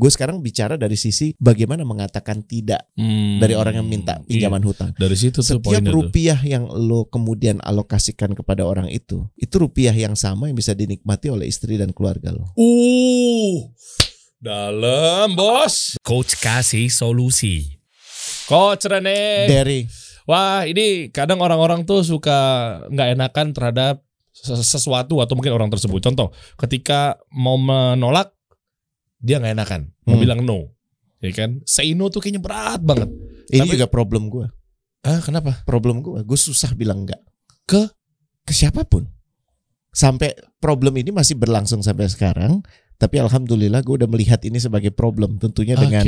Gue sekarang bicara dari sisi bagaimana mengatakan tidak dari orang yang minta pinjaman hutang. Dari situ tuh Setiap poinnya rupiah yang lo kemudian alokasikan kepada orang itu rupiah yang sama yang bisa dinikmati oleh istri dan keluarga lo. Dalam bos. Coach kasih solusi. Coach Rene. Dari Wah, ini kadang orang-orang tuh suka nggak enakan terhadap sesuatu atau mungkin orang tersebut. Contoh, ketika mau menolak, dia nggak enakan, mau bilang no, ya kan? Say no tuh kayaknya berat banget. Ini juga problem gue. Kenapa? Problem gue susah bilang enggak ke siapapun. Sampai problem ini masih berlangsung sampai sekarang. Tapi alhamdulillah gue udah melihat ini sebagai problem. Tentunya dengan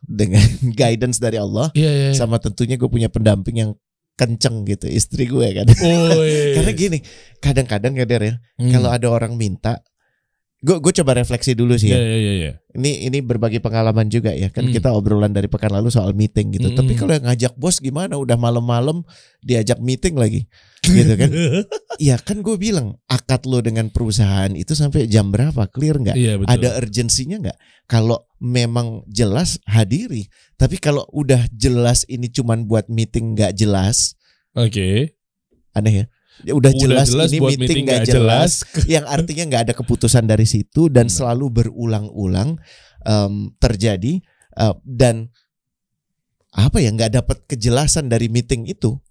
dengan guidance dari Allah. Sama tentunya gue punya pendamping yang kenceng gitu, istri gue kan. Karena gini, kadang-kadang ya, kalau ada orang minta, gue coba refleksi dulu sih ya. Ini berbagi pengalaman juga ya. Kan kita obrolan dari pekan lalu soal meeting gitu. Tapi kalau yang ngajak bos gimana? Udah malam-malam diajak meeting lagi, gitu kan? Ya kan gue bilang akad lo dengan perusahaan itu sampai jam berapa? Clear nggak? Ada urgensinya nggak? Kalau memang jelas hadiri. Tapi kalau udah jelas ini cuman buat meeting nggak jelas, aneh ya. Udah jelas ini meeting gak jelas yang artinya gak ada keputusan dari situ dan selalu berulang-ulang terjadi dan gak dapat kejelasan dari meeting itu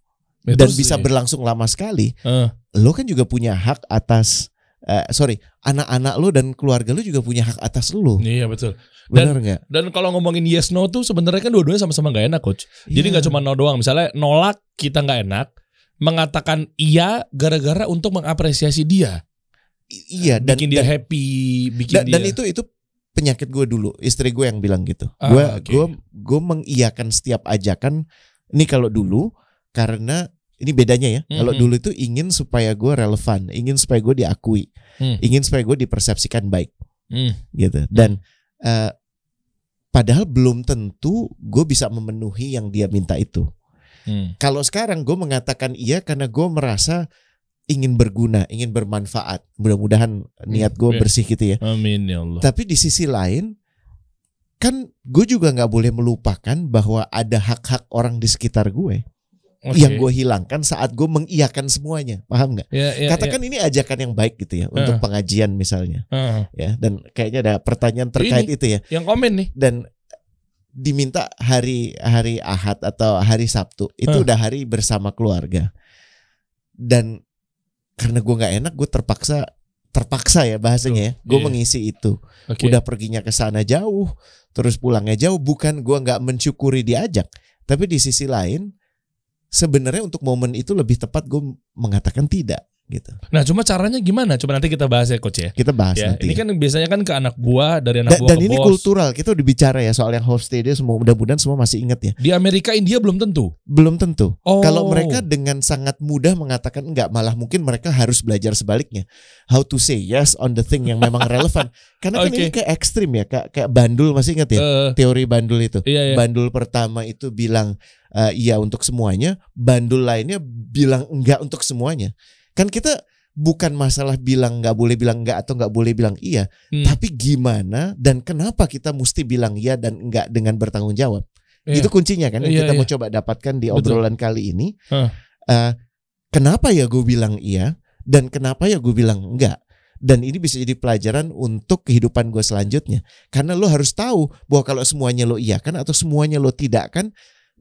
dan bisa berlangsung lama sekali. Lo kan juga punya hak atas anak-anak lo dan keluarga lo juga punya hak atas lo. Iya betul. Benar nggak? Dan kalau ngomongin yes no tuh sebenarnya kan dua-duanya sama-sama gak enak, coach. Jadi nggak cuma no doang. Misalnya nolak kita nggak enak, mengatakan iya gara-gara untuk mengapresiasi dia. Iya, dan bikin dia happy, dan itu penyakit gue dulu. Istri gue yang bilang gitu. Gue mengiyakan setiap ajakan. Ini kalau dulu karena ini bedanya ya. Kalau dulu itu ingin supaya gue relevan, ingin supaya gue diakui, ingin supaya gue dipersepsikan baik, gitu. Dan padahal belum tentu gue bisa memenuhi yang dia minta itu. Kalau sekarang gue mengatakan iya karena gue merasa ingin berguna, ingin bermanfaat. Mudah-mudahan niat gue bersih gitu ya. Amin ya Allah. Tapi di sisi lain, kan gue juga nggak boleh melupakan bahwa ada hak-hak orang di sekitar gue yang gue hilangkan saat gue mengiyakan semuanya. Paham nggak? Katakan ini ajakan yang baik gitu ya untuk pengajian misalnya. Ya, dan kayaknya ada pertanyaan terkait itu ya. Yang komen nih. Dan diminta hari Ahad atau hari Sabtu itu udah hari bersama keluarga, dan karena gue nggak enak, gue terpaksa ya bahasanya ya, gue mengisi itu. Udah perginya ke sana jauh, terus pulangnya jauh. Bukan gue nggak mensyukuri diajak, tapi di sisi lain sebenarnya untuk momen itu lebih tepat gue mengatakan tidak. Gitu. Nah, cuma caranya gimana? Coba nanti kita bahas ya, coach ya. Kita bahas nanti. Ini kan biasanya kan ke anak buah, dari anak buah dan ke ini bos. Kultural. Kita udah bicara ya soal yang hostede. Semua mudah-mudahan semua masih ingat ya. Di Amerika, India belum tentu. Belum tentu. Kalau mereka dengan sangat mudah mengatakan enggak, malah mungkin mereka harus belajar sebaliknya. How to say yes on the thing yang memang relevan. Karena kan ini kayak ekstrim ya, kayak Bandul, masih ingat ya? Teori Bandul itu. Bandul pertama itu bilang iya untuk semuanya, Bandul lainnya bilang enggak untuk semuanya. Kan kita bukan masalah bilang nggak boleh bilang enggak atau nggak boleh bilang iya, tapi gimana dan kenapa kita mesti bilang iya dan enggak dengan bertanggung jawab. Itu kuncinya kan yang kita mau coba dapatkan di obrolan kali ini. Kenapa ya gue bilang iya dan kenapa ya gue bilang enggak. Dan ini bisa jadi pelajaran untuk kehidupan gue selanjutnya. Karena lo harus tahu bahwa kalau semuanya lo iya kan atau semuanya lo tidak kan,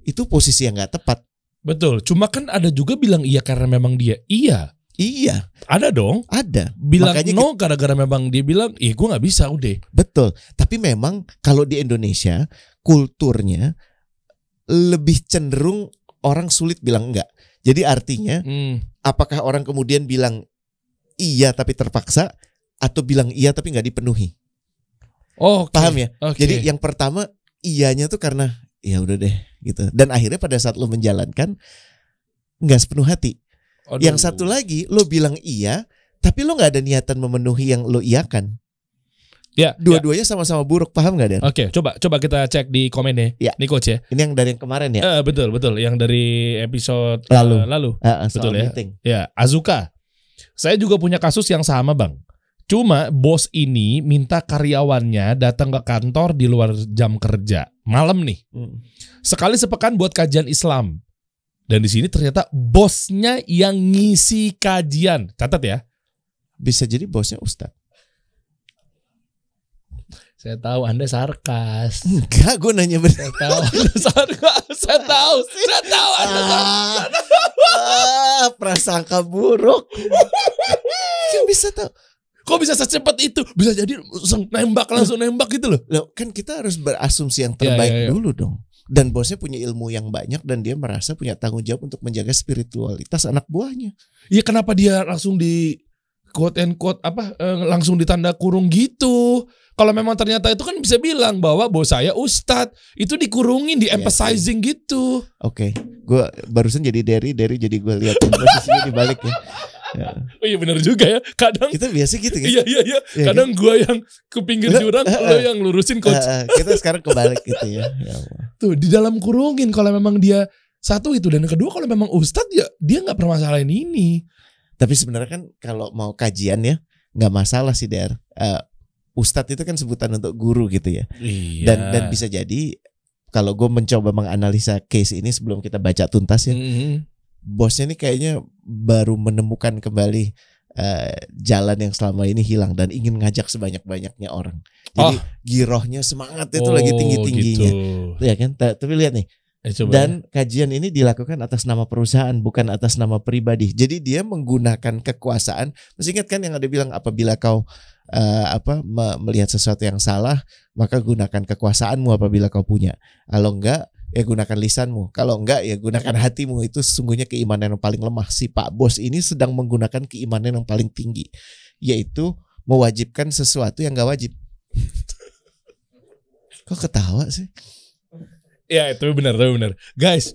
itu posisi yang nggak tepat. Betul. Cuma kan ada juga bilang iya karena memang dia iya. Iya, ada dong. Ada. Bilang makanya no gara-gara memang dia bilang, gue nggak bisa udah. Betul. Tapi memang kalau di Indonesia kulturnya lebih cenderung orang sulit bilang enggak. Jadi artinya, apakah orang kemudian bilang iya tapi terpaksa atau bilang iya tapi nggak dipenuhi? Paham ya? Jadi yang pertama iyanya tuh karena ya udah deh gitu. Dan akhirnya pada saat lo menjalankan nggak sepenuh hati. Yang satu lagi lo bilang iya tapi lo gak ada niatan memenuhi yang lo iyakan. Dua-duanya sama-sama buruk. Paham gak, Dan? Coba kita cek di komen ya. Nih coach ya. Ini yang dari yang kemarin ya. Betul yang dari episode lalu. Betul ya. Meeting. Ya, Azuka. Saya juga punya kasus yang sama, Bang. Cuma bos ini minta karyawannya datang ke kantor di luar jam kerja, malam nih. Sekali sepekan buat kajian Islam. Dan di sini ternyata bosnya yang ngisi kajian. Catat ya. Bisa jadi bosnya Ustadz. Saya tahu Anda sarkas. Enggak, gue nanya bener. Saya tahu Anda sarkas. Saya tahu Anda sarkas. Prasangka buruk. Kan bisa tahu. Kok bisa secepat itu? Bisa jadi langsung nembak gitu loh. Loh, kan kita harus berasumsi yang terbaik dulu dong. Dan bosnya punya ilmu yang banyak dan dia merasa punya tanggung jawab untuk menjaga spiritualitas anak buahnya. Iya, kenapa dia langsung di quote and quote langsung ditanda kurung gitu? Kalau memang ternyata itu kan bisa bilang bahwa bos saya Ustadz, itu dikurungin, di emphasizing gitu. Oke, gue barusan jadi Derry jadi gue lihat posisinya dibalik ya. Oh iya benar juga ya. Kadang kita biasa gitu kan. Iya. Kadang gue yang ke pinggir jurang, lo yang lurusin coach. Kita sekarang kebalik gitu ya. Ya Allah. Tuh di dalam kurungin kalau memang dia satu itu, dan kedua kalau memang Ustadz ya dia nggak permasalahin ini. Tapi sebenarnya kan kalau mau kajian ya nggak masalah sih Der. Ustadz itu kan sebutan untuk guru gitu ya. Iya. Dan bisa jadi kalau gue mencoba menganalisa case ini sebelum kita baca tuntas ya. Bosnya ini kayaknya baru menemukan kembali jalan yang selama ini hilang dan ingin ngajak sebanyak-banyaknya orang. Jadi girohnya, semangat itu lagi tinggi-tingginya. Gitu. Ya kan? Tapi lihat nih. Dan kajian ini dilakukan atas nama perusahaan, bukan atas nama pribadi. Jadi dia menggunakan kekuasaan. Masih ingat kan yang ada bilang apabila kau melihat sesuatu yang salah, maka gunakan kekuasaanmu apabila kau punya. Kalau enggak, ya gunakan lisanmu. Kalau enggak, ya gunakan hatimu. Itu sesungguhnya keimanan yang paling lemah. Si Pak Bos ini sedang menggunakan keimanan yang paling tinggi, yaitu mewajibkan sesuatu yang enggak wajib. Kok ketawa sih? Ya itu benar. Guys,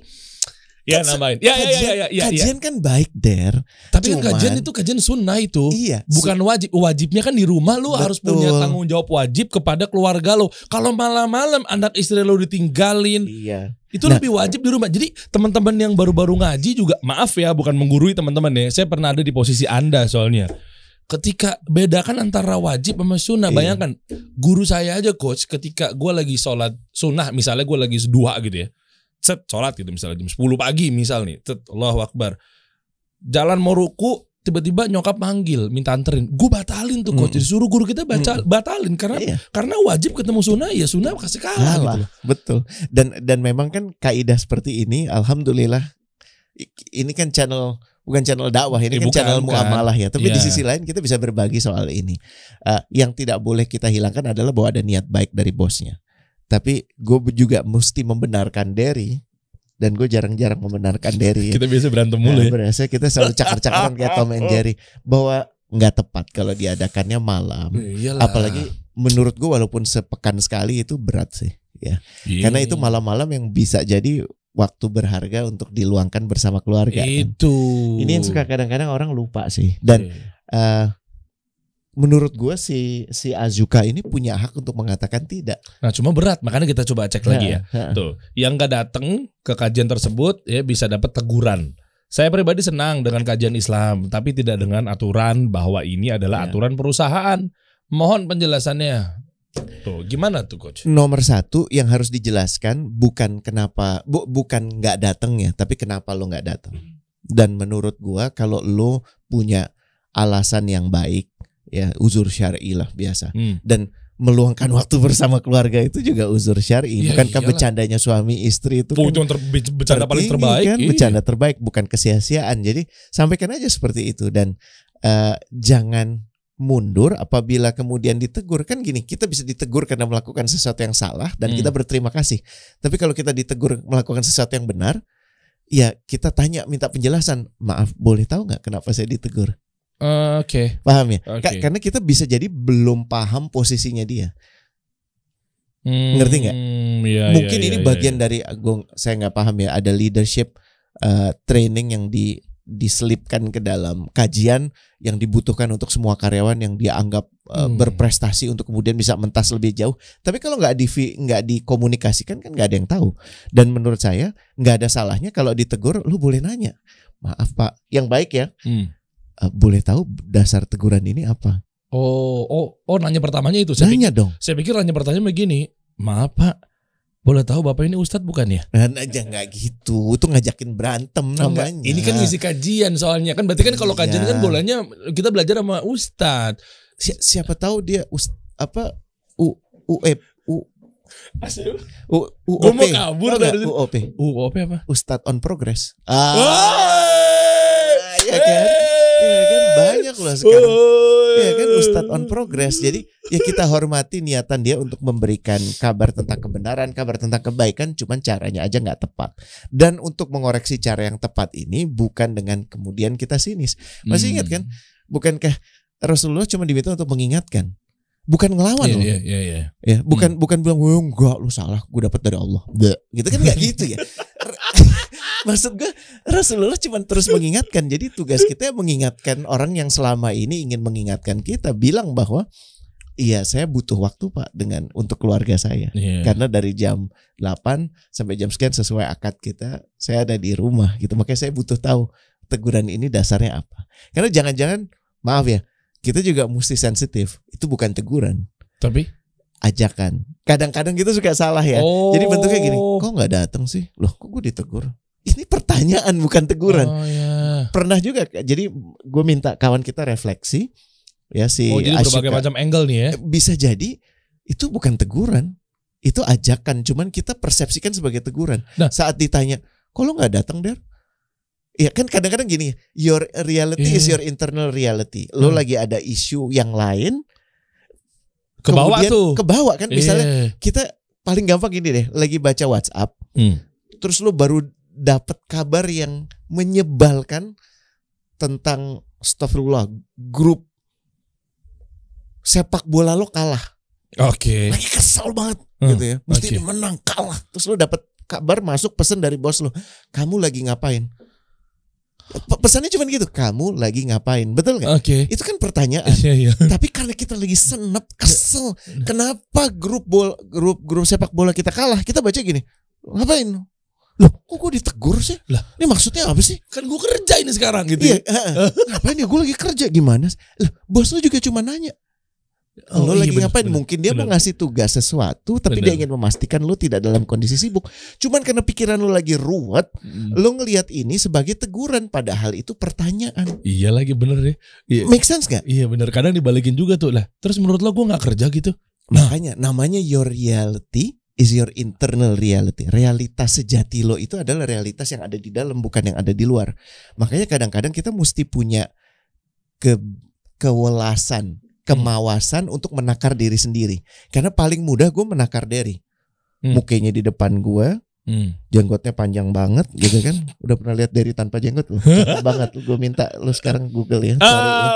ya namain. Kajian kan baik Der. Tapi kan kajian itu kajian sunnah itu. Iya. Bukan wajib. Wajibnya kan di rumah lu harus punya tanggung jawab wajib kepada keluarga lo. Kalau malam-malam anak istri lo ditinggalin. Iya. Itu lebih wajib di rumah. Jadi teman-teman yang baru-baru ngaji juga, maaf ya, bukan menggurui teman-teman ya. Saya pernah ada di posisi Anda soalnya. Ketika bedakan antara wajib sama sunnah. Bayangkan guru saya aja coach, ketika gue lagi sholat sunnah, misalnya gue lagi duha gitu ya, sholat gitu misalnya jam 10 pagi misal nih, Allahu Akbar, jalan mau ruku, tiba-tiba nyokap manggil minta anterin, gue batalin tuh coach. Jadi suruh guru kita batalin karena wajib ketemu sunnah, ya sunnah kasih kalah gitu. Betul. Dan memang kan kaidah seperti ini, alhamdulillah, ini kan bukan channel dakwah, ini kan channel muamalah ya. Tapi di sisi lain kita bisa berbagi soal ini. Yang tidak boleh kita hilangkan adalah bahwa ada niat baik dari bosnya. Tapi gue juga mesti membenarkan Derry. Dan gue jarang-jarang membenarkan Derry. Kita biasa berantem mulu ya. Berasa kita selalu cakar-cakaran kayak Tom and Jerry. Bahwa gak tepat kalau diadakannya malam. Apalagi menurut gue walaupun sepekan sekali itu berat sih ya. Karena itu malam-malam yang bisa jadi waktu berharga untuk diluangkan bersama keluarga. Itu kan? Ini yang suka kadang-kadang orang lupa sih. Dan menurut gue si Azuka ini punya hak untuk mengatakan tidak. Nah cuma berat, makanya kita coba cek lagi ya. Tuh, yang gak datang ke kajian tersebut ya bisa dapat teguran. Saya pribadi senang dengan kajian Islam, tapi tidak dengan aturan bahwa ini adalah aturan perusahaan. Mohon penjelasannya. Tuh, gimana tuh coach? Nomor satu yang harus dijelaskan bukan kenapa, bukan nggak datang ya, tapi kenapa lo nggak datang. Dan menurut gua kalau lo punya alasan yang baik, ya uzur syar'i lah biasa. Dan meluangkan waktu bersama keluarga itu juga uzur syar'i. Bukankah bercandanya suami istri itu kan bercanda paling terbaik kan? Bercanda terbaik, bukan kesia-siaan. Jadi sampaikan aja seperti itu. Dan jangan mundur apabila kemudian ditegur. Kan gini, kita bisa ditegur karena melakukan sesuatu yang salah dan kita berterima kasih. Tapi kalau kita ditegur melakukan sesuatu yang benar, ya kita tanya, minta penjelasan. Maaf, boleh tahu nggak kenapa saya ditegur? Oke. Paham ya? Karena kita bisa jadi belum paham posisinya dia. Ngerti nggak? Mungkin ini bagian dari, saya nggak paham ya, ada leadership training yang diselipkan ke dalam kajian yang dibutuhkan untuk semua karyawan yang dia anggap berprestasi untuk kemudian bisa mentas lebih jauh. Tapi kalau nggak dikomunikasikan kan nggak ada yang tahu. Dan menurut saya nggak ada salahnya kalau ditegur, lu boleh nanya, maaf Pak, yang baik ya, boleh tahu dasar teguran ini apa? Oh, nanya pertamanya itu. Nanya dong. Saya pikir nanya pertanyaan begini, maaf Pak, boleh tahu Bapak ini Ustadz bukan ya? Aja nggak gitu, itu ngajakin berantem namanya. Ini kan ngisi kajian soalnya kan, berarti kan kalau kajian kan bolehnya kita belajar sama Ustadz. Siapa tahu dia Gue mau kabur dari UOP. UOP apa? Ustadz on Progress. Ya kan? Ya kan banyak loh sekarang. Ya kan Ustadz on Progress. Jadi ya kita hormati niatan dia untuk memberikan kabar tentang kebenaran, kabar tentang kebaikan, cuman caranya aja nggak tepat. Dan untuk mengoreksi cara yang tepat ini bukan dengan kemudian kita sinis. Masih ingat kan? Bukankah Rasulullah cuma diminta untuk mengingatkan? Bukan ngelawan loh. Iya. Ya, bukan bilang enggak lu salah, gue dapat dari Allah. Gitu kan enggak gitu ya. Maksud gue Rasulullah cuma terus mengingatkan. Jadi tugas kita mengingatkan orang yang selama ini ingin mengingatkan kita, bilang bahwa iya saya butuh waktu Pak untuk keluarga saya. Karena dari jam 8 sampai jam sekian sesuai akad kita saya ada di rumah gitu. Makanya saya butuh tahu teguran ini dasarnya apa. Karena jangan-jangan maaf ya, kita juga mesti sensitif. Itu bukan teguran, tapi ajakan. Kadang-kadang kita suka salah ya. Jadi bentuknya gini, kok nggak datang sih? Loh, kok gue ditegur? Ini pertanyaan bukan teguran. Pernah juga. Jadi gue minta kawan kita refleksi. Ya jadi berbagai macam angle nih ya. Bisa jadi itu bukan teguran, itu ajakan. Cuman kita persepsikan sebagai teguran. Nah, saat ditanya, kok lo nggak datang Der? Ya kan kadang-kadang gini, your reality is your internal reality. Lo lagi ada isu yang lain, ke bawah kan. Misalnya kita paling gampang gini deh, lagi baca WhatsApp, terus lo baru dapat kabar yang menyebalkan tentang astagfirullah, grup sepak bola lo kalah. Lagi kesel banget gitu ya. Mesti menang, kalah. Terus lo dapat kabar masuk pesan dari bos lo, kamu lagi ngapain? Pesannya cuma gitu, kamu lagi ngapain, betul nggak? Itu kan pertanyaan. Tapi karena kita lagi senep, kesel, kenapa grup sepak bola kita kalah? Kita baca gini, ngapain? Loh, kok gue ditegur sih? Lah, ini maksudnya apa sih? Kan gue kerja ini sekarang gitu. Iya, ngapain ya? Gue lagi kerja gimana? Lah, bos lu juga cuma nanya. Lo lagi ngapain? Mungkin dia mau ngasih tugas sesuatu, tapi dia ingin memastikan lo tidak dalam kondisi sibuk. Cuman karena pikiran lo lagi ruwet, lo ngelihat ini sebagai teguran, padahal itu pertanyaan. Iya lagi bener ya. Make sense gak? Iya bener. Kadang dibalikin juga tuh lah. Terus menurut lo gue nggak kerja gitu? Makanya namanya your reality is your internal reality. Realitas sejati lo itu adalah realitas yang ada di dalam, bukan yang ada di luar. Makanya kadang-kadang kita mesti punya kemawasan untuk menakar diri sendiri. Karena paling mudah gue menakar Derry. Mukanya di depan gue, jenggotnya panjang banget gitu kan. Udah pernah lihat Derry tanpa jenggot loh? Cakep banget. Gue minta lu sekarang Google ya.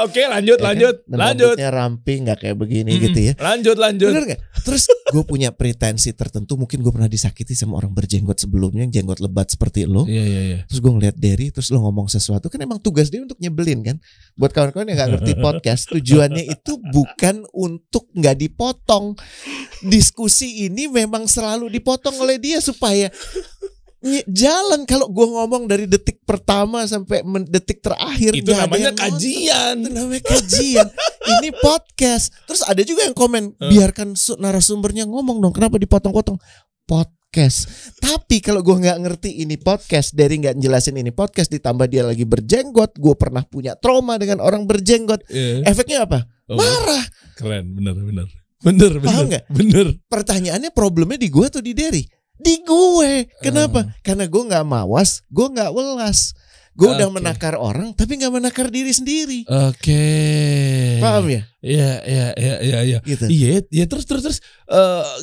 Oke, lanjut. Rambutnya ramping, gak kayak begini gitu ya. Lanjut. Bener gak? Terus gue punya pretensi tertentu. Mungkin gue pernah disakiti sama orang berjenggot sebelumnya, yang jenggot lebat seperti lo. Iya. Terus gue ngeliat Derry, terus lo ngomong sesuatu, kan emang tugas dia untuk nyebelin kan. Buat kawan-kawan yang gak ngerti podcast, tujuannya itu bukan untuk gak dipotong. Diskusi ini memang selalu dipotong oleh dia supaya jalan. Kalau gue ngomong dari detik pertama sampai detik terakhir, itu namanya kajian. Itu namanya kajian. Ini podcast. Terus ada juga yang komen, biarkan narasumbernya ngomong dong, kenapa dipotong-potong? Podcast. Tapi kalau gue nggak ngerti ini podcast, dari nggak jelasin ini podcast, ditambah dia lagi berjenggot, gue pernah punya trauma dengan orang berjenggot. Efeknya apa? Marah. Keren, bener. Paham nggak? Bener. Pertanyaannya, problemnya di gue atau di Derry? Di gue. Kenapa? Karena gue nggak mawas, gue nggak welas. Gue udah menakar orang, tapi nggak menakar diri sendiri. Paham ya? Iya. Gitu. Iya. Terus.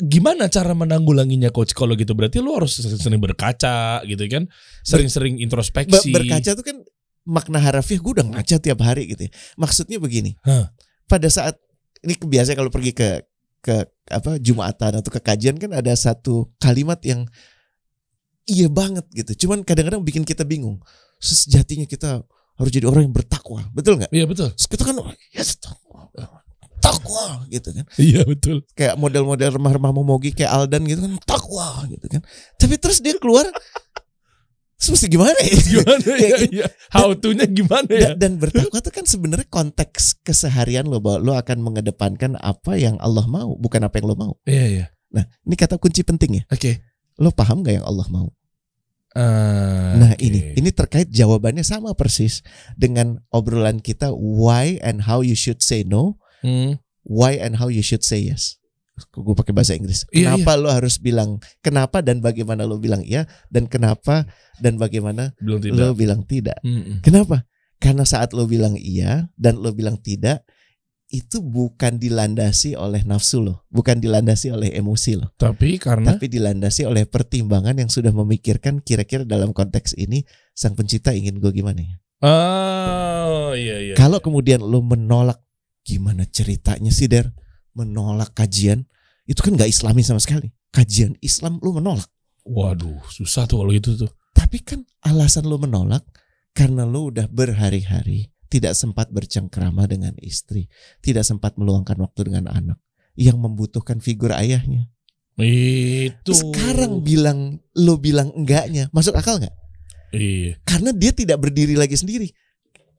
Gimana cara menanggulanginya, coach? Kalau gitu berarti lu harus sering berkaca, gitu kan? Sering introspeksi. Berkaca tuh kan makna harafiah. Gue udah ngaca tiap hari gitu ya. Maksudnya begini. Pada saat ini kebiasaan kalau pergi ke Jumatan atau ke kajian, kan ada satu kalimat yang iya banget gitu. Cuman kadang-kadang bikin kita bingung. Sejatinya kita harus jadi orang yang bertakwa, betul nggak? Iya betul. Kita kan takwa gitu kan. Iya betul. Kayak model-model remah-remah momogi kayak Aldan gitu kan, takwa gitu kan. Tapi terus dia keluar Mesti gimana ya? Gimana ya? How to-nya gimana ya? Dan bertakwa itu kan sebenarnya konteks keseharian lo, bahwa lo akan mengedepankan apa yang Allah mau, bukan apa yang lo mau. Iya. Nah, ini kata kunci penting ya. Oke. Lo paham gak yang Allah mau? Nah, ini terkait jawabannya sama persis dengan obrolan kita why and how you should say no, why and how you should say yes. Gue pakai bahasa Inggris. Kenapa lo harus bilang kenapa dan bagaimana lo bilang iya, dan kenapa dan bagaimana lo bilang tidak. Kenapa? Karena saat lo bilang iya dan lo bilang tidak, itu bukan dilandasi oleh nafsu lo, bukan dilandasi oleh emosi lo, tapi dilandasi oleh pertimbangan yang sudah memikirkan kira-kira dalam konteks ini Sang Pencipta ingin gue gimana ya. Iya. Kalau kemudian lo menolak, gimana ceritanya sih Der? Menolak kajian itu kan gak Islami sama sekali. Kajian Islam lo menolak. Waduh, susah tuh kalau itu tuh. Tapi kan alasan lo menolak karena lo udah berhari-hari tidak sempat bercengkrama dengan istri, tidak sempat meluangkan waktu dengan anak yang membutuhkan figur ayahnya. Itu. Sekarang lo bilang enggaknya, masuk akal nggak? Iya. Karena dia tidak berdiri lagi sendiri.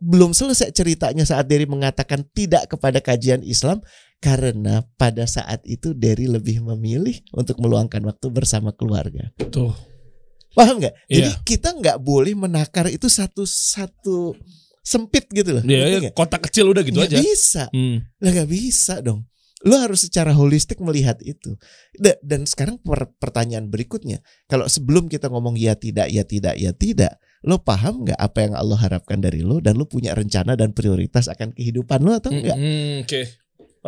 Belum selesai ceritanya saat Derry mengatakan tidak kepada kajian Islam, karena pada saat itu Derry lebih memilih untuk meluangkan waktu bersama keluarga. Tuh. Paham nggak? Iya. Jadi kita nggak boleh menakar itu satu sempit gitu loh. Iya, kotak kecil udah gitu aja. Gak bisa. Lah gak bisa dong. Lo harus secara holistik melihat itu. Dan sekarang pertanyaan berikutnya, kalau sebelum kita ngomong ya tidak, lo paham gak apa yang Allah harapkan dari lo, dan lo punya rencana dan prioritas akan kehidupan lo atau enggak?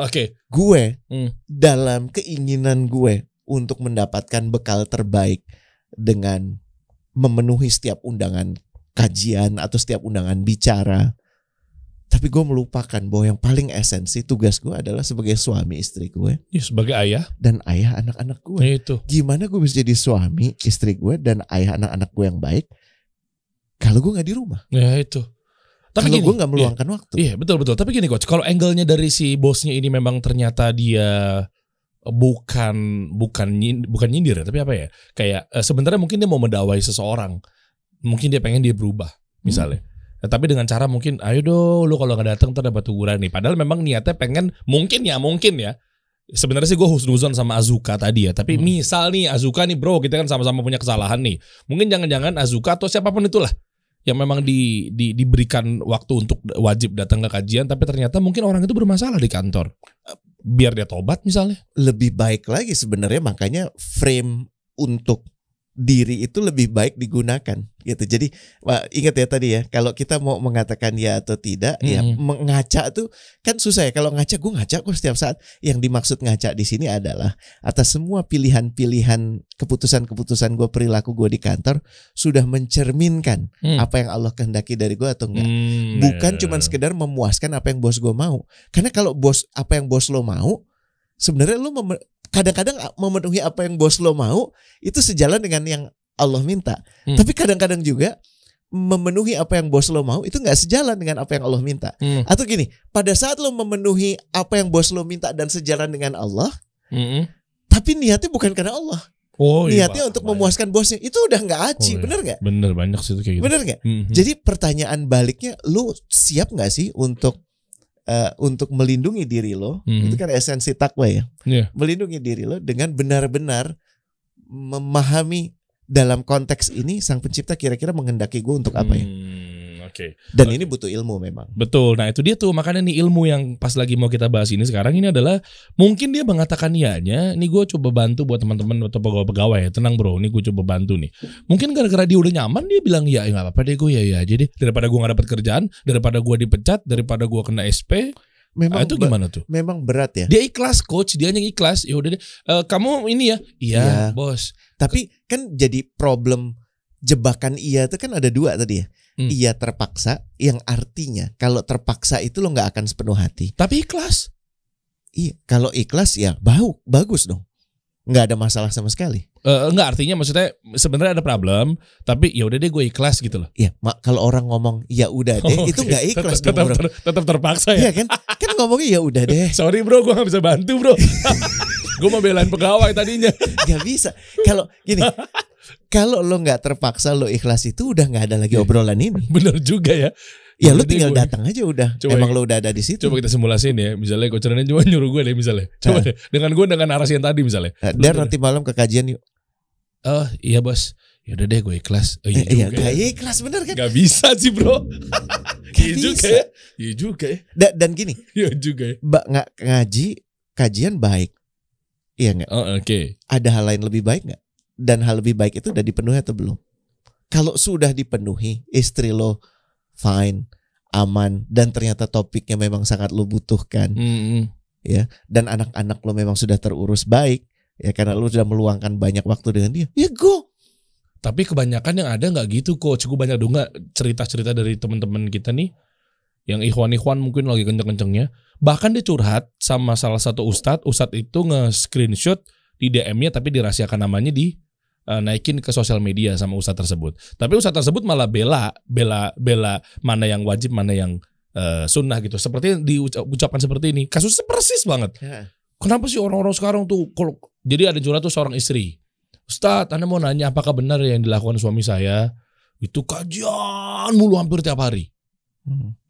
Oke. Gue dalam keinginan gue untuk mendapatkan bekal terbaik dengan memenuhi setiap undangan kajian atau setiap undangan bicara, tapi gue melupakan bahwa yang paling esensi tugas gue adalah sebagai suami istri gue, sebagai ayah dan ayah anak-anak gue. Itu. Gimana gue bisa jadi suami istri gue dan ayah anak-anak gue yang baik kalau gue nggak di rumah? Ya itu. Tapi kalau gue nggak meluangkan waktu. Iya betul. Tapi gini coach, kalau angle-nya dari si bosnya ini memang ternyata dia bukan nyindir ya, tapi apa ya? Kayak sebenarnya mungkin dia mau mendakwai seseorang. Mungkin dia pengen dia berubah misalnya. Tapi dengan cara mungkin ayo dong lu kalau gak datang ntar dapat teguran nih. Padahal memang niatnya pengen mungkin ya. Sebenarnya sih gue husnuzon sama Azuka tadi ya. Tapi misal nih Azuka nih bro, kita kan sama-sama punya kesalahan nih. Mungkin jangan-jangan Azuka atau siapapun itulah yang memang diberikan waktu untuk wajib datang ke kajian, tapi ternyata mungkin orang itu bermasalah di kantor. Biar dia tobat misalnya. Lebih baik lagi sebenarnya, makanya frame untuk diri itu lebih baik digunakan gitu. Jadi ingat ya tadi ya, kalau kita mau mengatakan ya atau tidak, ya mengaca tuh kan susah ya. Kalau ngaca, gue ngaca kok setiap saat. Yang dimaksud ngaca di sini adalah atas semua pilihan-pilihan, keputusan-keputusan gue, perilaku gue di kantor sudah mencerminkan apa yang Allah kehendaki dari gue atau enggak. Bukan cuman sekedar memuaskan apa yang bos gue mau. Karena kalau apa yang bos lo mau, sebenarnya lo kadang-kadang memenuhi apa yang bos lo mau itu sejalan dengan yang Allah minta. Tapi kadang-kadang juga memenuhi apa yang bos lo mau itu gak sejalan dengan apa yang Allah minta. Atau gini, pada saat lo memenuhi apa yang bos lo minta dan sejalan dengan Allah, tapi niatnya bukan karena Allah. Niatnya untuk memuaskan bosnya, itu udah gak aci. Bener gak? Bener, banyak sih itu kayak gitu. Bener gak? Jadi pertanyaan baliknya, lo siap gak sih untuk melindungi diri lo? Itu kan esensi takwa ya. Melindungi diri lo dengan benar-benar memahami dalam konteks ini Sang Pencipta kira-kira menghendaki gue untuk apa ya. Dan ini butuh ilmu memang. Betul. Nah itu dia tuh, makanya nih ilmu yang pas lagi mau kita bahas ini sekarang ini adalah mungkin dia mengatakan ianya, nih gue coba bantu buat teman-teman atau pegawai ya, tenang bro, nih gue coba bantu nih. Mungkin gara-gara dia udah nyaman dia bilang ya nggak apa-apa deh gue ya aja deh, daripada gue nggak dapat kerjaan, daripada gue dipecat, daripada gue kena SP. Memang itu gimana tuh? Memang berat ya. Dia ikhlas coach, dia hanya ikhlas. Ya udah deh, kamu ini ya, iya bos. Tapi kan jadi problem jebakan iya itu kan ada dua tadi ya. Iya terpaksa, yang artinya kalau terpaksa itu lo nggak akan sepenuh hati. Tapi ikhlas. Iya, kalau ikhlas ya bagus dong. Nggak ada masalah sama sekali. Enggak, artinya maksudnya sebenarnya ada problem, tapi ya udah deh gue ikhlas gitu loh. Iya, kalau orang ngomong ya udah deh, itu nggak ikhlas dong, bro. Tetap terpaksa ya. Iya kan? Kan ngomongnya ya udah deh. Sorry bro, gue nggak bisa bantu bro. Gue mau belain pegawai tadinya. Gak bisa. Kalau gini, Kalau lo nggak terpaksa, lo ikhlas itu udah nggak ada lagi obrolan ini. Bener juga ya. Ya lo tinggal datang aja udah. Emang lo udah ada di situ. Coba kita simulasiin ya. Misalnya Coach Rene cuma nyuruh gue deh misalnya. Coba deh. Dengan narasi yang tadi misalnya. Dan nanti malam ke kajian yuk. Oh iya bos. Yaudah deh gue ikhlas. Oh, iya juga ya. Ikhlas bener kan? Gak bisa sih bro. Iya juga ya. Iya juga ya. Dan gini. Iya juga ya. Nggak ngaji, kajian baik. Iya nggak? Oh, oke. Ada hal lain lebih baik nggak? Dan hal lebih baik itu udah dipenuhi atau belum? Kalau sudah dipenuhi, istri lo fine, aman, dan ternyata topiknya memang sangat lo butuhkan, ya, dan anak-anak lo memang sudah terurus baik, ya karena lo sudah meluangkan banyak waktu dengan dia, ya go. Tapi kebanyakan yang ada nggak gitu coach. Gue banyak dengar cerita-cerita dari teman-teman kita nih, yang ikhwan-ikhwan mungkin lagi kenceng-kencengnya, bahkan dia curhat sama salah satu ustadz itu nge-screenshot di DM-nya tapi dirahasiakan namanya naikin ke sosial media sama ustadz tersebut. Tapi ustadz tersebut malah bela mana yang wajib, mana yang sunnah gitu. Seperti diucapkan seperti ini. Kasusnya persis banget. Ya. Kenapa sih orang-orang sekarang tuh jadi ada curhat tuh seorang istri. Ustadz, Anda mau nanya apakah benar yang dilakukan suami saya itu kajian mulu hampir tiap hari.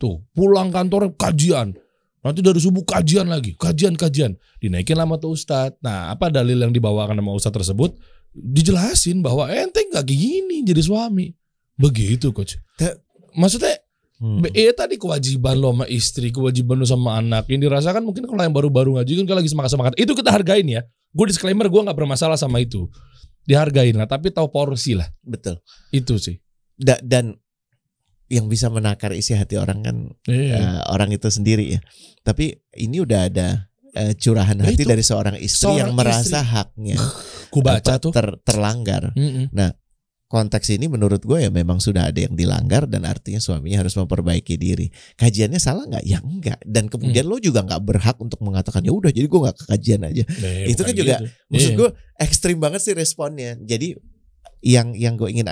Tuh, pulang kantor kajian. Nanti dari subuh kajian lagi, kajian. Dinaikin lama tuh ustadz. Nah, apa dalil yang dibawakan sama ustadz tersebut? Dijelasin bahwa ente gak gini jadi suami. Begitu coach. Maksudnya tadi kewajiban lo sama istri, kewajiban lo sama anak. Yang dirasakan mungkin kalau yang baru-baru ngaji kan lagi semangat-semangat. Itu kita hargain ya. Gue disclaimer, gue gak bermasalah sama itu. Dihargain lah, tapi tahu porsi lah. Betul. Itu sih. Dan yang bisa menakar isi hati orang kan orang itu sendiri ya. Tapi ini udah ada curahan hati dari seorang istri yang merasa haknya ku baca tuh terlanggar. Nah, konteks ini menurut gue ya memang sudah ada yang dilanggar dan artinya suaminya harus memperbaiki diri. Kajiannya salah nggak? Ya enggak. Dan kemudian lo juga nggak berhak untuk mengatakan ya udah jadi gue nggak ke kajian aja. Itu kan juga maksud gue ekstrim banget sih responnya. Jadi yang gue ingin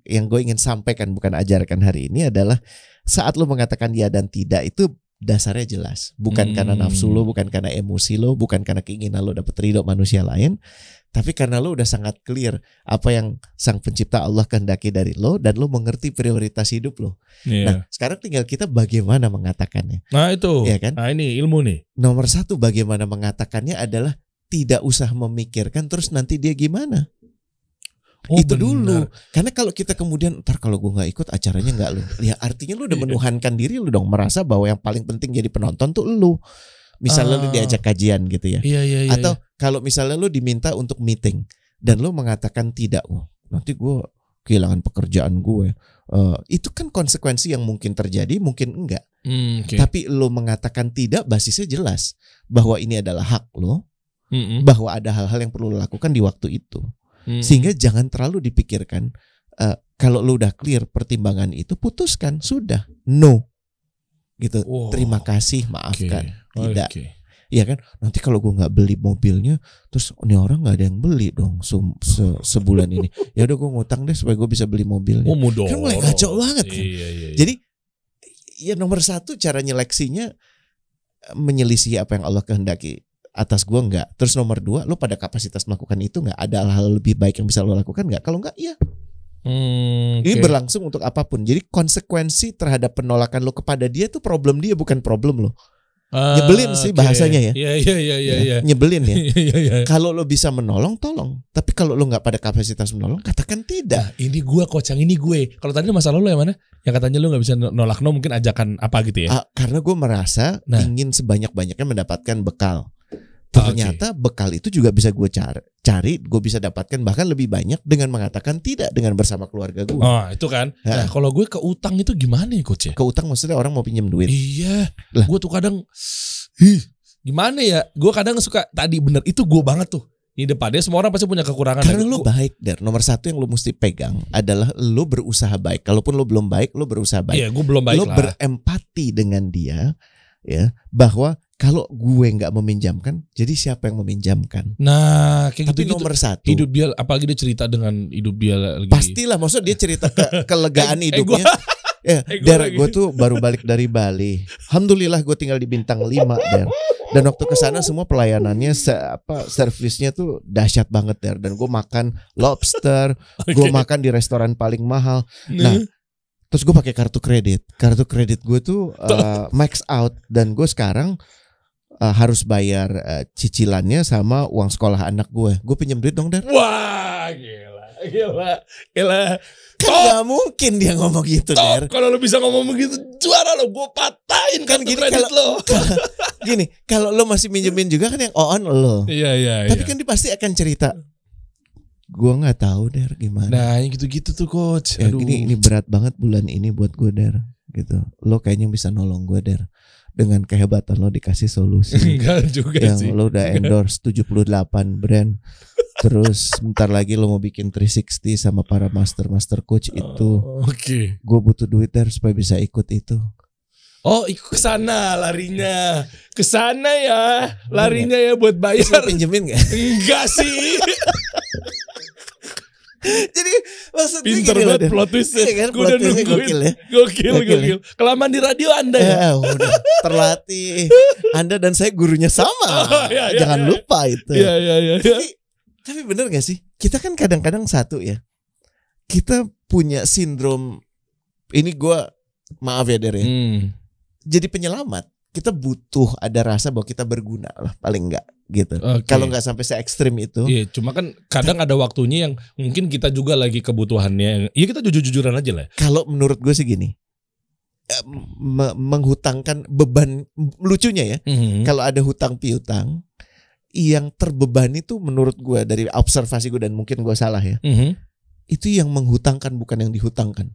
yang gue ingin sampaikan bukan ajarkan hari ini adalah saat lo mengatakan ya dan tidak itu dasarnya jelas, bukan karena nafsu lo, bukan karena emosi lo, bukan karena keinginan lo dapat ridho manusia lain, tapi karena lo udah sangat clear apa yang Sang Pencipta Allah kehendaki dari lo dan lo mengerti prioritas hidup lo. Nah, sekarang tinggal kita bagaimana mengatakannya. Nah itu, ya kan? Nah ini ilmu nih. Nomor satu bagaimana mengatakannya adalah tidak usah memikirkan terus nanti dia gimana. Oh, itu bener. Dulu. Karena kalau kita kemudian ntar kalau gue nggak ikut acaranya nggak lo, ya artinya lo udah menuhankan diri lo dong, merasa bahwa yang paling penting jadi penonton tuh lo. Misalnya lo diajak kajian gitu ya. Atau kalau misalnya lo diminta untuk meeting dan lo mengatakan tidak, nanti gue kehilangan pekerjaan gue. Itu kan konsekuensi yang mungkin terjadi, mungkin enggak. Tapi lo mengatakan tidak, basisnya jelas bahwa ini adalah hak lo, bahwa ada hal-hal yang perlu lo lakukan di waktu itu. Sehingga jangan terlalu dipikirkan. Kalau lo udah clear pertimbangan itu, putuskan, sudah, no gitu. Terima kasih, maafkan, tidak. Iya kan, nanti kalau gue nggak beli mobilnya, terus ini orang nggak ada yang beli dong sebulan ini. Ya udah gue ngutang deh supaya gue bisa beli mobilnya. Kan mulai ngaco banget kan. Jadi ya nomor satu cara nyeleksinya menyelisihi apa yang Allah kehendaki atas gue enggak. Terus nomor dua, lo pada kapasitas melakukan itu enggak? Ada hal-hal lebih baik yang bisa lo lakukan enggak? Kalau enggak, iya. Ini berlangsung untuk apapun. Jadi konsekuensi terhadap penolakan lo kepada dia tuh problem dia, bukan problem lo. Nyebelin sih bahasanya ya. Iya. Nyebelin ya. Kalau lo bisa menolong, tolong. Tapi kalau lo enggak pada kapasitas menolong, katakan tidak. Nah, ini gue coach, yang ini gue. Kalau tadi masalah lo yang mana? Yang katanya lo nggak bisa nolak, no mungkin ajakan apa gitu ya? Karena gue merasa ingin sebanyak-banyaknya mendapatkan bekal. Ternyata bekal itu juga bisa gue cari, gue bisa dapatkan bahkan lebih banyak dengan mengatakan tidak dengan bersama keluarga gue. Oh itu kan. Nah kalau gue ke utang itu gimana ya coach ya? Ke utang maksudnya orang mau pinjam duit. Iya. Gue tuh kadang, gimana ya? Gue kadang suka tadi bener itu gue banget tuh. Di depannya semua orang pasti punya kekurangan. Karena lo baik, nomor satu yang lo mesti pegang adalah lo berusaha baik. Kalaupun lo belum baik, lo berusaha baik. Iya, gue belum baik lo lah. Berempati dengan dia, ya, bahwa kalau gue nggak meminjamkan, jadi siapa yang meminjamkan? Nah, kayak tapi gitu, nomor satu, hidup dia, apalagi dia cerita dengan hidup dia lagi. Pastilah, maksudnya dia cerita kelegaan hidupnya. Gue tuh baru balik dari Bali. Alhamdulillah gue tinggal di bintang 5, Der. Dan waktu ke sana semua pelayanannya servisnya tuh dahsyat banget Der. Dan gue makan lobster, gue makan di restoran paling mahal. Nah, terus gue pakai kartu kredit. Kartu kredit gue tuh max out dan gue sekarang harus bayar cicilannya sama uang sekolah anak gue. Gue pinjam duit dong Der. Wah, gila. Kan gak mungkin dia ngomong gitu Der. Kalau lo bisa ngomong begitu, juara lo, gue patahin kan gini kredit lo. Gini, kalau lo masih minjemin juga kan yang on lo. Iya. Tapi kan dia pasti akan cerita. Gue nggak tahu Der gimana. Nah, yang gitu-gitu tuh coach. Ya, ini berat banget bulan ini buat gue Der. Gitu. Lo kayaknya bisa nolong gue Der. Dengan kehebatan lo dikasih solusi. Enggak juga yang sih. Lo udah endorse 78 brand. Terus bentar lagi lo mau bikin 360 sama para master coach itu. Oke. Gue butuh duit Der supaya bisa ikut itu. Oh, ikut ke sana larinya. Ke sana ya. Larinya ya buat bayar. Lo pinjemin gak? Enggak sih. Jadi maksudnya Pinter gini loh, banget Der. plot twistnya. Iya kan, Gue udah plot twistnya nungguin. gokil ya. Gokil. Kelamaan di radio Anda ya. Ya udah terlatih. Anda dan saya gurunya sama. Iya, Jangan lupa itu. Iya. Tapi bener gak sih? Kita kan kadang-kadang satu ya. Kita punya sindrom. Ini gue maaf ya Der ya. Jadi penyelamat. Kita butuh ada rasa bahwa kita berguna lah paling enggak gitu. Okay. Kalau nggak sampai se ekstrim itu. Iya, cuma kan kadang ada waktunya yang mungkin kita juga lagi kebutuhannya. Iya, kita jujur-jujuran aja lah. Kalau menurut gue sih gini. Menghutangkan beban, lucunya ya. Kalau ada hutang piutang, yang terbebani tuh menurut gue dari observasi gue dan mungkin gue salah ya. Itu yang menghutangkan bukan yang dihutangkan.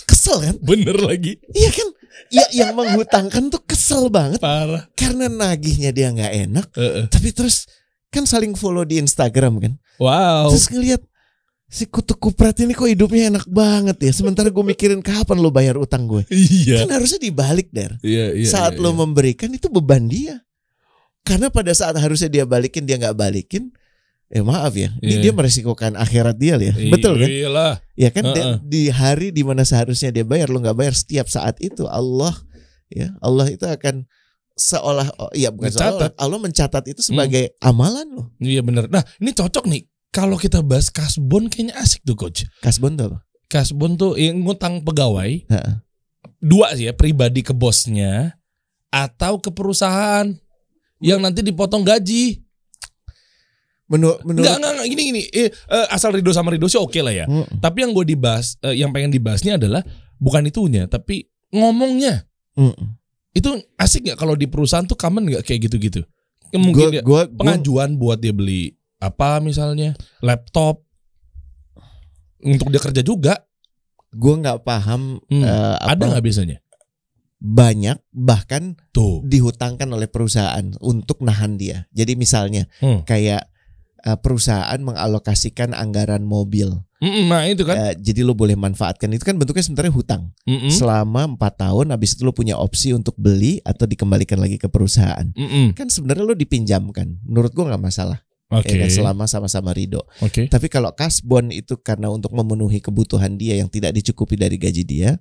Kesel kan? Bener lagi. Iya kan? Ya, yang menghutangkan tuh kesel banget. Parah. Karena nagihnya dia nggak enak. Tapi terus kan saling follow di Instagram kan. Wow. Terus ngeliat si kutu kupret ini kok hidupnya enak banget ya. Sementara gue mikirin kapan lo bayar utang gue. Iya. Kan harusnya dibalik Der. Iya. Saat lo memberikan itu beban dia. Karena pada saat harusnya dia balikin dia nggak balikin. Maaf ya, ini dia meresikokan akhirat dia ya. Betul kan? Iyalah. Ya kan di hari dimana seharusnya dia bayar, lo nggak bayar setiap saat itu Allah itu akan seolah bukan seolah, Allah mencatat itu sebagai amalan lo. Iya benar. Nah ini cocok nih kalau kita bahas kasbon, kayaknya asik tuh coach. Kasbon tuh apa? Kasbon tuh yang ngutang pegawai. Dua sih ya, pribadi ke bosnya atau ke perusahaan yang nanti dipotong gaji. Menurut Enggak gini asal Rido sama Rido sih oke lah ya. Tapi yang gue dibahas, yang pengen dibahasnya adalah bukan itunya, tapi ngomongnya. Itu asik nggak kalau di perusahaan tuh common nggak kayak gitu-gitu? Mungkin pengajuan buat dia beli apa misalnya laptop untuk dia kerja juga. Gue nggak paham. Ada nggak biasanya? Banyak bahkan tuh dihutangkan oleh perusahaan untuk nahan dia. Jadi misalnya kayak perusahaan mengalokasikan anggaran mobil. Nah itu kan. Jadi lo boleh manfaatkan. Itu kan bentuknya sebenarnya hutang. Selama 4 tahun habis itu lo punya opsi untuk beli atau dikembalikan lagi ke perusahaan. Kan sebenarnya lo dipinjamkan. Menurut gue gak masalah. Ya kan, selama sama-sama ridho. Tapi kalau kasbon itu karena untuk memenuhi kebutuhan dia yang tidak dicukupi dari gaji dia.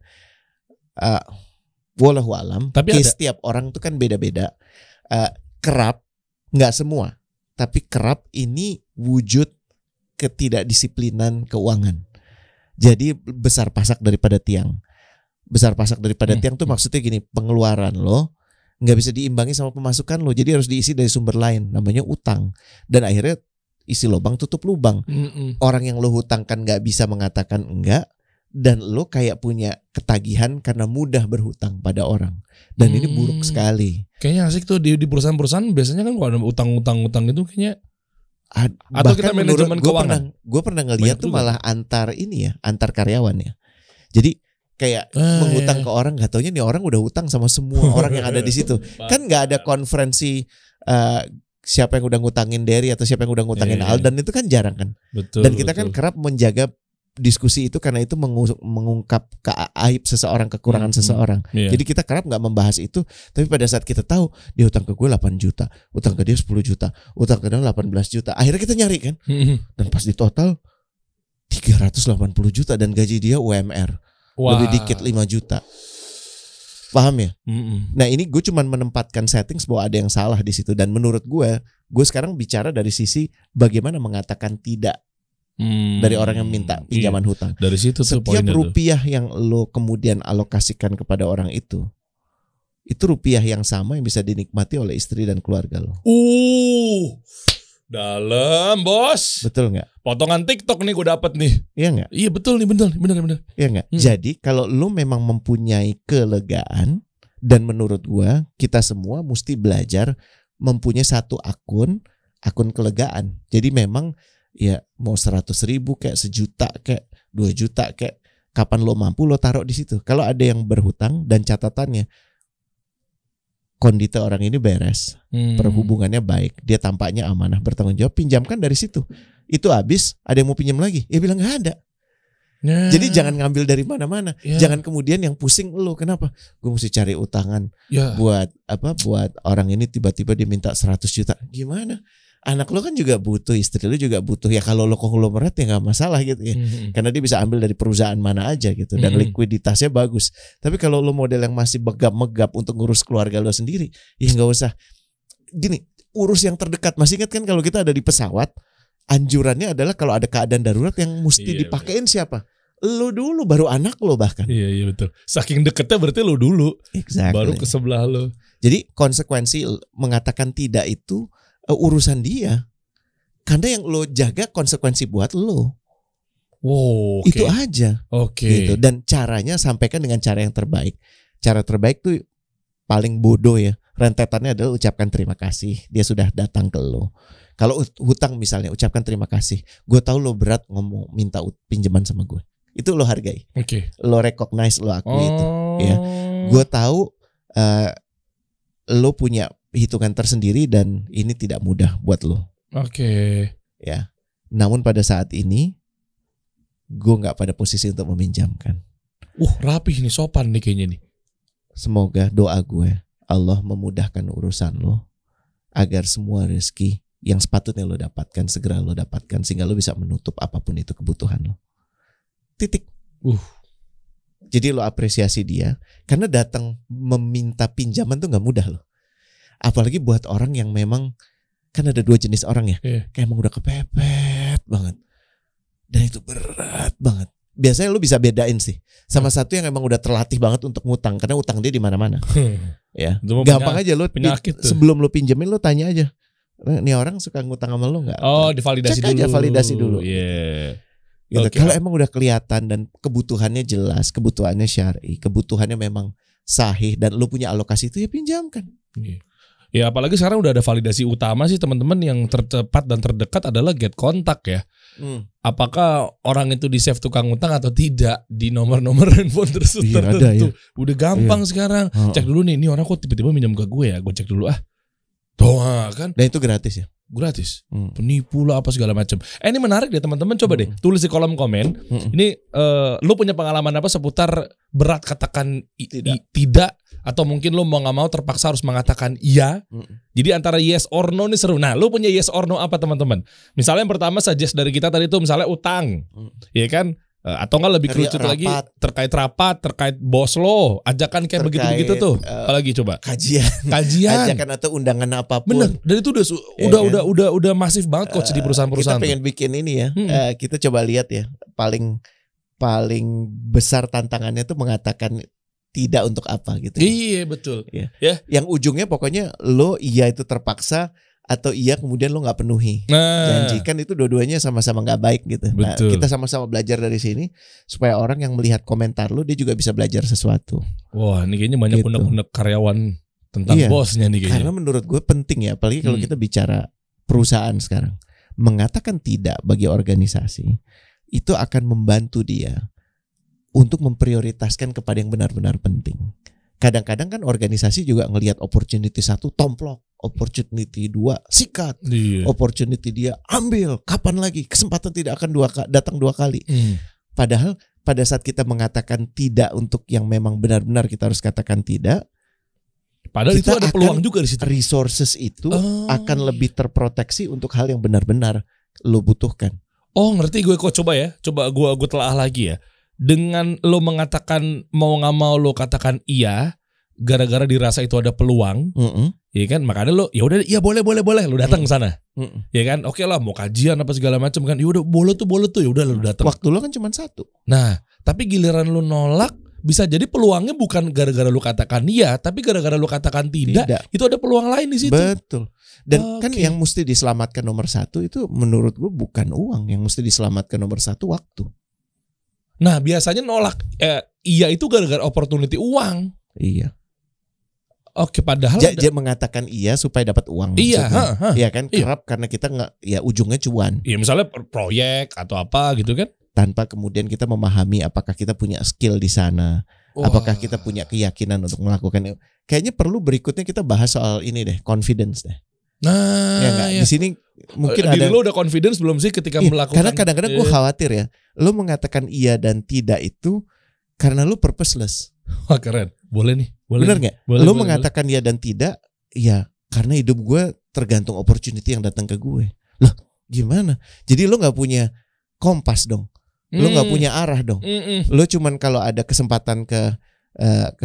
Wallahu alam. Tapi setiap orang itu kan beda-beda. Kerap, gak semua. Tapi kerap ini wujud ketidakdisiplinan keuangan. Jadi besar pasak daripada tiang. Besar pasak daripada tiang tuh maksudnya gini, pengeluaran lo nggak bisa diimbangi sama pemasukan lo, jadi harus diisi dari sumber lain, namanya utang. Dan akhirnya isi lubang tutup lubang. Orang yang lo hutangkan nggak bisa mengatakan enggak, dan lo kayak punya ketagihan karena mudah berhutang pada orang. Dan ini buruk sekali. Kayaknya asik tuh di perusahaan-perusahaan biasanya kan kalau ada utang-utang itu kayaknya. Atau kita manajemen keuangan. Gue pernah ngeliat tuh malah antar karyawan ya. Jadi kayak menghutang ke orang, gak taunya nih orang udah hutang sama semua orang yang ada di situ. Kan gak ada konferensi siapa yang udah ngutangin Derry atau siapa yang udah ngutangin Aldan, itu kan jarang kan. Dan kita kan kerap menjaga diskusi itu karena itu mengungkap aib seseorang, kekurangan seseorang. Jadi kita kerap gak membahas itu. Tapi pada saat kita tahu dia utang ke gue 8 juta, utang ke dia 10 juta, utang ke dia 18 juta, akhirnya kita nyari kan. Dan pas di total 380 juta dan gaji dia UMR. Lebih dikit 5 juta. Paham ya? Nah ini gue cuman menempatkan settings bahwa ada yang salah di situ. Dan menurut gue sekarang bicara dari sisi bagaimana mengatakan tidak dari orang yang minta pinjaman hutang. Dari situ tuh setiap poinnya rupiah yang lo kemudian alokasikan kepada orang itu rupiah yang sama yang bisa dinikmati oleh istri dan keluarga lo. Dalam bos. Betul nggak? Potongan TikTok nih gue dapet nih. Iya nggak? Iya betul nih, bener. Iya nggak? Jadi kalau lo memang mempunyai kelegaan, dan menurut gue kita semua mesti belajar mempunyai satu akun kelegaan. Jadi memang ya mau 100.000 kayak 1 juta kayak 2 juta kayak kapan lo mampu lo taruh di situ. Kalau ada yang berhutang dan catatannya kondisi orang ini beres, perhubungannya baik, dia tampaknya amanah, bertanggung jawab, pinjamkan dari situ. Itu habis, ada yang mau pinjam lagi, ya bilang nggak ada. Jadi jangan ngambil dari mana-mana. Jangan kemudian yang pusing lo, kenapa? Gue mesti cari utangan buat orang ini, tiba-tiba dia minta 100 juta. Gimana? Anak lo kan juga butuh, istri lo juga butuh. Ya kalau lo konglomerat ya nggak masalah gitu ya. Karena dia bisa ambil dari perusahaan mana aja gitu. Dan likuiditasnya bagus. Tapi kalau lo model yang masih megap-megap untuk ngurus keluarga lo sendiri, ya nggak usah. Gini, urus yang terdekat. Masih ingat kan kalau kita ada di pesawat, anjurannya adalah kalau ada keadaan darurat yang mesti dipakein siapa? Lo dulu, baru anak lo bahkan. Iya betul. Saking deketnya berarti lo dulu. Exactly. Baru ke sebelah lo. Jadi konsekuensi mengatakan tidak itu urusan dia, karena yang lo jaga konsekuensi buat lo. Wow, itu aja. Gitu. Dan caranya sampaikan dengan cara yang terbaik. Cara terbaik tuh paling bodoh ya. Rentetannya adalah ucapkan terima kasih. Dia sudah datang ke lo. Kalau hutang misalnya, ucapkan terima kasih. Gue tahu lo berat ngomong minta pinjaman sama gue. Itu lo hargai. Lo recognize, lo akui itu. Ya. Gue tahu lo punya hitungan tersendiri dan ini tidak mudah buat lo. Ya. Namun pada saat ini gue nggak pada posisi untuk meminjamkan. Rapih nih, sopan nih kayaknya nih. Semoga doa gue Allah memudahkan urusan lo agar semua rezeki yang sepatutnya lo dapatkan segera lo dapatkan sehingga lo bisa menutup apapun itu kebutuhan lo. Titik. Jadi lo apresiasi dia karena datang meminta pinjaman tuh nggak mudah loh. Apalagi buat orang yang memang kan ada 2 jenis orang ya, kayak emang udah kepepet banget dan itu berat banget. Biasanya lu bisa bedain sih sama satu yang emang udah terlatih banget untuk ngutang karena utang dia di mana-mana. Ya, gampang aja lu sebelum lu pinjemin lu tanya aja, nih orang suka ngutang sama lu nggak? Divalidasi dulu. Cek aja validasi dulu. Gitu. Kalau emang udah kelihatan dan kebutuhannya jelas, kebutuhannya syar'i, kebutuhannya memang sahih dan lu punya alokasi itu ya pinjamkan. Ya apalagi sekarang udah ada validasi utama sih teman-teman, yang tercepat dan terdekat adalah get kontak ya. Apakah orang itu di save tukang utang atau tidak di nomor-nomor handphone tertentu. Udah gampang sekarang. Cek dulu nih, ini orang kok tiba-tiba minjam ke gue ya. Gue cek dulu kan. Dan itu gratis ya? Gratis. Penipu lah apa segala macam. Ini menarik deh teman-teman, coba deh tulis di kolom komen. Ini lu punya pengalaman apa seputar berat katakan tidak atau mungkin lu mau nggak mau terpaksa harus mengatakan iya. Jadi antara yes or no nih seru. Nah, lu punya yes or no apa teman-teman? Misalnya yang pertama suggest dari kita tadi tuh misalnya utang. Ya kan? Atau enggak lebih kerucut lagi terkait rapat, terkait bos lo, ajakan kayak begitu-begitu tuh. Apalagi coba? Kajian. Ajakan atau undangan apapun. Bener. Dan itu udah masif banget coach di perusahaan-perusahaan. Kita pengen bikin ini ya. Kita coba lihat ya. Paling besar tantangannya tuh mengatakan tidak untuk apa gitu. Iya betul. Ya. Yang ujungnya pokoknya lo iya itu terpaksa atau iya kemudian lo nggak penuhi janji, kan itu dua-duanya sama-sama nggak baik gitu. Nah, kita sama-sama belajar dari sini supaya orang yang melihat komentar lo dia juga bisa belajar sesuatu. Wah ini kayaknya banyak unek-unek karyawan tentang bosnya nih kayaknya. Karena menurut gue penting ya, apalagi kalau kita bicara perusahaan sekarang, mengatakan tidak bagi organisasi itu akan membantu dia untuk memprioritaskan kepada yang benar-benar penting. Kadang-kadang kan organisasi juga ngelihat opportunity 1 tomplok, opportunity 2 sikat, opportunity dia ambil, kapan lagi, kesempatan tidak akan datang 2 kali. Padahal pada saat kita mengatakan tidak untuk yang memang benar-benar kita harus katakan tidak, padahal itu ada peluang juga di situ. Resources itu akan lebih terproteksi untuk hal yang benar-benar lo butuhkan. Ngerti gue kok, coba gue telaah lagi ya. Dengan lo mengatakan mau nggak mau lo katakan iya, gara-gara dirasa itu ada peluang, ya kan, makanya lo ya udah, ya boleh lo datang ke sana, ya kan, oke lah mau kajian apa segala macam kan, ya udah boleh tuh, ya udah lo datang. Waktu lo kan cuma 1. Nah, tapi giliran lo nolak, bisa jadi peluangnya bukan gara-gara lo katakan iya, tapi gara-gara lo katakan tidak. Itu ada peluang lain di situ. Betul. Dan kan yang mesti diselamatkan nomor 1 itu menurut gue bukan uang, yang mesti diselamatkan nomor 1 waktu. Nah, biasanya nolak iya itu gara-gara opportunity uang. Iya. Oke, padahal dia mengatakan iya supaya dapat uang. Iya, iya kan, kerap karena kita nggak, ya ujungnya cuan. Iya, misalnya proyek atau apa gitu kan. Tanpa kemudian kita memahami apakah kita punya skill di sana, apakah kita punya keyakinan untuk melakukan. Kayaknya perlu berikutnya kita bahas soal ini deh, confidence deh. Nah, ya nggak, di sini mungkin ada. Lo udah confidence belum sih ketika melakukan? Karena kadang-kadang gue khawatir ya, lo mengatakan iya dan tidak itu karena lo purposeless. Wah, keren. Boleh nih. Bener nggak? Lo mengatakan ya dan tidak, ya karena hidup gue tergantung opportunity yang datang ke gue. Loh, gimana? Jadi lo nggak punya kompas dong, lo nggak punya arah dong. Lo cuman kalau ada kesempatan ke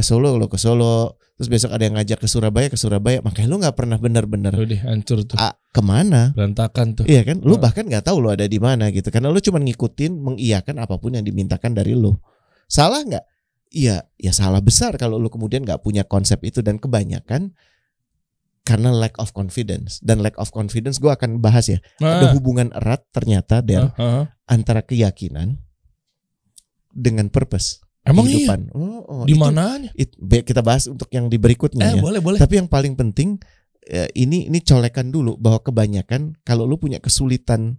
Solo, lo ke Solo. Terus besok ada yang ngajak ke Surabaya, makanya lo nggak pernah benar-benar. Udah hancur tuh. Kemana? Berantakan tuh. Iya kan? Lo bahkan nggak tahu lo ada di mana gitu, karena lo cuman ngikutin, mengiyakan apapun yang dimintakan dari lo. Salah nggak? Iya, ya salah besar kalau lu kemudian nggak punya konsep itu, dan kebanyakan karena lack of confidence. Dan lack of confidence gue akan bahas ya. Ada hubungan erat ternyata Del, antara keyakinan dengan purpose. Emang kehidupan. Iya? Di mananya? Kita bahas untuk yang di berikutnya ya. Boleh. Tapi yang paling penting ini colekan dulu bahwa kebanyakan kalau lu punya kesulitan,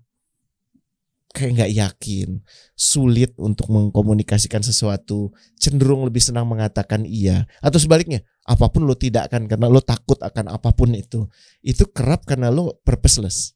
kayak nggak yakin, sulit untuk mengkomunikasikan sesuatu, cenderung lebih senang mengatakan iya, atau sebaliknya apapun lo tidak akan karena lo takut akan apapun itu kerap karena lo purposeless.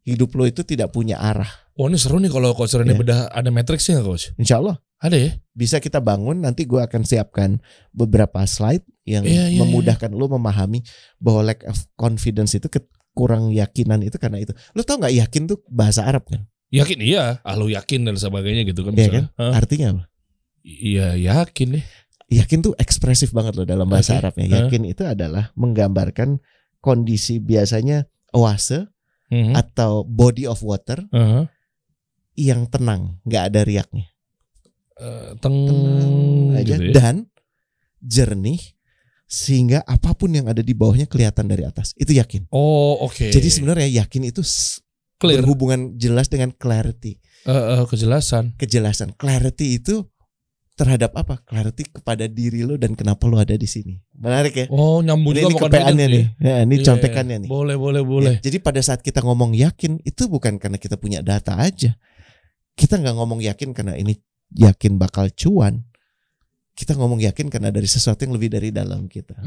Hidup lo itu tidak punya arah. Oh, ini seru nih kalau Coach Rene bedah, ada matriksnya Coach? Insya Allah ada ya. Bisa kita bangun, nanti gue akan siapkan beberapa slide yang memudahkan lo memahami bahwa lack of confidence itu, kurang yakinan itu karena itu. Lo tau nggak, yakin tuh bahasa Arab kan? Yakin iya, lo yakin dan sebagainya gitu kan. Iya kan? Artinya apa? Iya, yakin deh. Yakin tuh ekspresif banget loh dalam bahasa Arabnya. Yakin itu adalah menggambarkan kondisi biasanya oase atau body of water yang tenang, nggak ada riaknya. Tenang aja gitu ya? Dan jernih sehingga apapun yang ada di bawahnya kelihatan dari atas. Itu yakin. Oh, oke. Jadi sebenarnya yakin itu clear, berhubungan jelas dengan clarity. Kejelasan. Clarity itu terhadap apa? Clarity kepada diri lo dan kenapa lo ada di sini. Menarik ya? Oh, nyambung juga. Ini kepeannya nih. Ya, ini contekannya nih. Boleh. Ya, jadi pada saat kita ngomong yakin, itu bukan karena kita punya data aja. Kita nggak ngomong yakin karena ini yakin bakal cuan. Kita ngomong yakin karena dari sesuatu yang lebih dari dalam kita.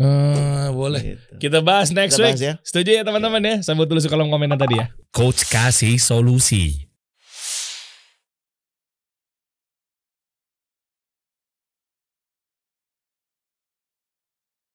Boleh. Gitu. Kita bahas next week. Ya. Setuju ya teman-teman ya? Sambut tulis kolom komentar tadi ya. Coach kasih solusi.